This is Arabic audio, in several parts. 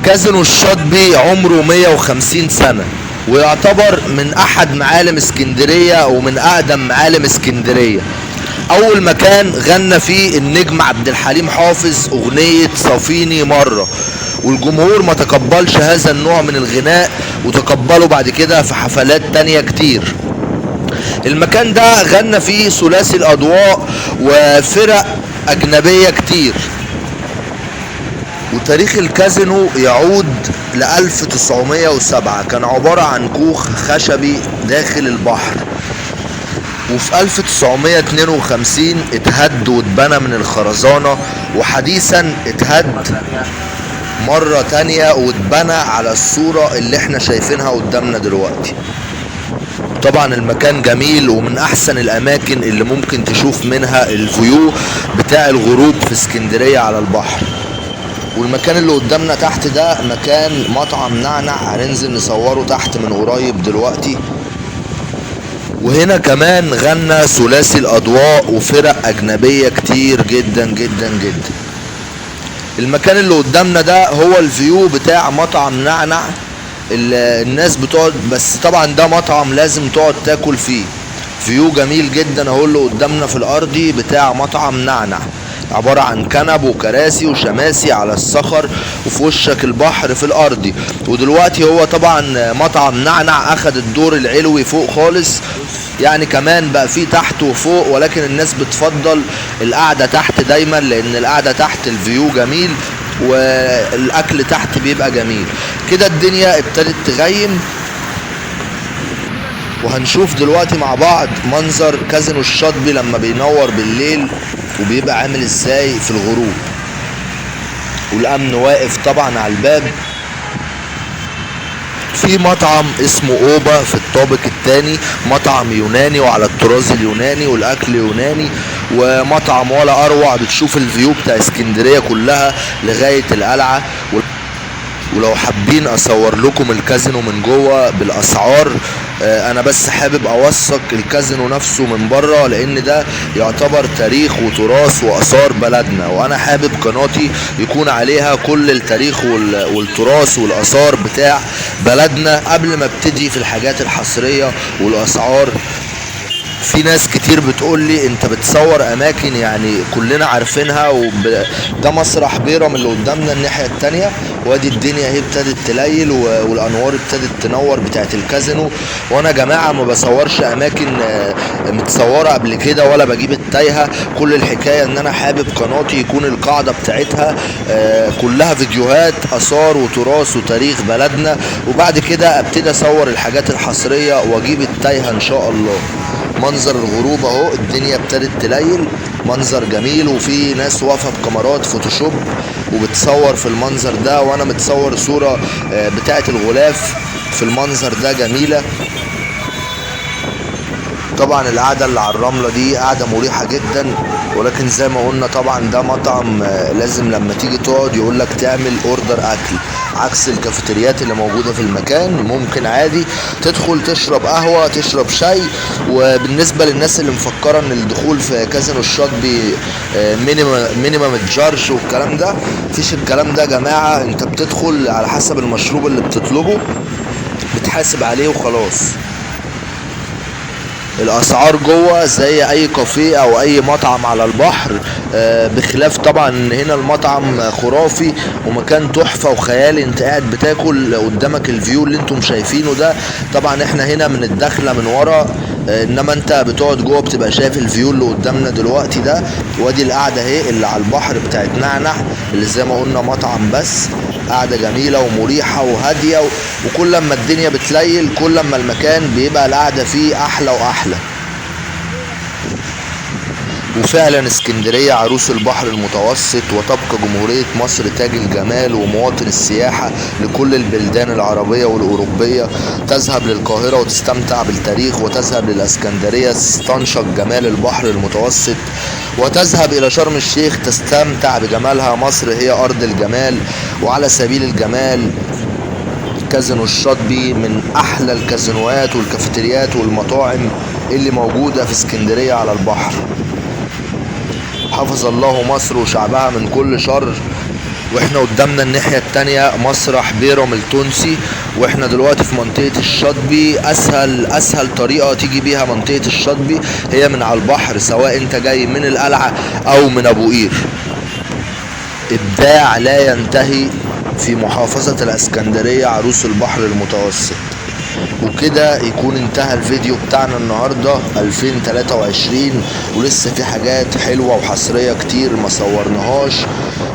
كازينو الشاطبي عمره 150 سنة، ويعتبر من احد معالم اسكندرية ومن اقدم معالم اسكندرية. اول مكان غنى فيه النجم عبد الحليم حافظ اغنية صافيني مرة، والجمهور ما تقبلش هذا النوع من الغناء وتقبله بعد كده في حفلات تانية كتير. المكان ده غنى فيه ثلاثي الاضواء وفرق اجنبية كتير. وتاريخ الكازينو يعود ل 1907، كان عبارة عن كوخ خشبي داخل البحر، وفي 1952 اتهد واتبنى من الخرزانة، وحديثا اتهد مرة تانية واتبنى على الصورة اللي احنا شايفينها قدامنا دلوقتي. طبعا المكان جميل ومن احسن الاماكن اللي ممكن تشوف منها الفيو بتاع الغروب في اسكندرية على البحر. والمكان اللي قدامنا تحت ده مكان مطعم نعنع، هننزل نصوره تحت من قريب دلوقتي. وهنا كمان غنى ثلاثي الاضواء وفرق اجنبية كتير جدا جدا جدا. المكان اللي قدامنا ده هو الفيو بتاع مطعم نعنع. الناس بتقعد، بس طبعا ده مطعم لازم تقعد تاكل فيه. فيو جميل جدا اهو اللي قدامنا في الارضي بتاع مطعم نعنع، عبارة عن كنب وكراسي وشماسي على الصخر، وفي وشك البحر في الارضي. ودلوقتي هو طبعا مطعم نعنع اخد الدور العلوي فوق خالص، يعني كمان بقى فيه تحت وفوق، ولكن الناس بتفضل القعدة تحت دايما، لان القعدة تحت الفيو جميل والاكل تحت بيبقى جميل. كده الدنيا ابتدت تغيم، وهنشوف دلوقتي مع بعض منظر كازينو الشاطبي لما بينور بالليل وبيبقى عامل ازاي في الغروب. والامن واقف طبعا على الباب. في مطعم اسمه اوبا في الطابق الثاني، مطعم يوناني وعلى الطراز اليوناني والاكل يوناني، ومطعم ولا اروع. بتشوف الفيو بتاع اسكندرية كلها لغاية القلعة. ولو حابين اصور لكم الكازينو من جوه بالاسعار، انا بس حابب اوثق الكازينو نفسه من بره، لان ده يعتبر تاريخ وتراث واثار بلدنا، وانا حابب قناتي يكون عليها كل التاريخ والتراث والاثار بتاع بلدنا قبل ما ابتدي في الحاجات الحصرية والاسعار. في ناس كتير بتقول لي انت بتصور اماكن يعني كلنا عارفينها، ده مسرح بيرم اللي قدامنا الناحية التانية، وادي الدنيا اهي ابتدت تليل والانوار ابتدت تنور بتاعت الكازينو. وانا جماعة ما بصورش اماكن متصورة قبل كده ولا بجيب التايهة. كل الحكاية ان انا حابب قناتي يكون القاعدة بتاعتها كلها فيديوهات اثار وتراث وتاريخ بلدنا، وبعد كده ابتدي اصور الحاجات الحصرية واجيب التايهة ان شاء الله. منظر الغروب اهو، الدنيا ابتدت تليل، منظر جميل، وفي ناس واقفه بكاميرات فوتوشوب وبتصور في المنظر ده، وانا متصور صوره بتاعه الغلاف في المنظر ده جميله. طبعا القعده اللي على الرمله دي قعده مريحه جدا، ولكن زي ما قلنا طبعا ده مطعم لازم لما تيجي تقعد يقولك تعمل اوردر اكل، عكس الكافيتريات اللي موجودة في المكان. ممكن عادي تدخل تشرب قهوة تشرب شاي. وبالنسبة للناس اللي مفكرة ان الدخول في كازينو الشاطبي مينيمم تشارج والكلام ده، مفيش الكلام ده يا جماعة. انت بتدخل على حسب المشروب اللي بتطلبه بتحاسب عليه وخلاص. الاسعار جوه زي اي كافيه او اي مطعم على البحر، بخلاف طبعا هنا المطعم خرافي ومكان تحفة وخيالي. انت قاعد بتاكل قدامك الفيو اللي انتم شايفينه ده. طبعا احنا هنا من الدخلة من ورا، انما انت بتقعد جوه بتبقى شايف الفيو اللي قدامنا دلوقتي ده. وادي القعدة اهي اللي على البحر بتاعت نعنع، اللي زي ما قلنا مطعم، بس قعدة جميلة ومريحة وهادية. وكل لما الدنيا بتليل كل لما المكان بيبقى القعدة فيه احلى واحلى. وفعلا اسكندرية عروس البحر المتوسط، وتبقى جمهورية مصر تاج الجمال ومواطن السياحة لكل البلدان العربية والأوروبية. تذهب للقاهرة وتستمتع بالتاريخ، وتذهب للإسكندرية تستنشق جمال البحر المتوسط، وتذهب إلى شرم الشيخ تستمتع بجمالها. مصر هي أرض الجمال. وعلى سبيل الجمال، كازينو الشاطبي من أحلى الكازينوات والكافيتريات والمطاعم اللي موجودة في اسكندرية على البحر. حفظ الله مصر وشعبها من كل شر. واحنا قدامنا الناحية التانية مسرح بيرم التونسي. واحنا دلوقتي في منطقة الشاطبي. اسهل طريقة تيجي بيها منطقة الشاطبي هي من على البحر، سواء انت جاي من القلعة او من ابو قير. ابداع لا ينتهي في محافظة الاسكندرية، عروس البحر المتوسط. وكده يكون انتهى الفيديو بتاعنا النهاردة 2023، ولسه في حاجات حلوة وحصرية كتير ما صورناهاش.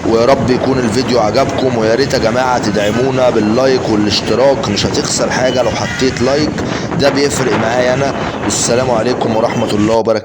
ويا رب يكون الفيديو عجبكم، ويا ريت يا جماعة تدعمونا باللايك والاشتراك، مش هتخسر حاجة لو حطيت لايك، ده بيفرق معايا انا. والسلام عليكم ورحمة الله وبركاته.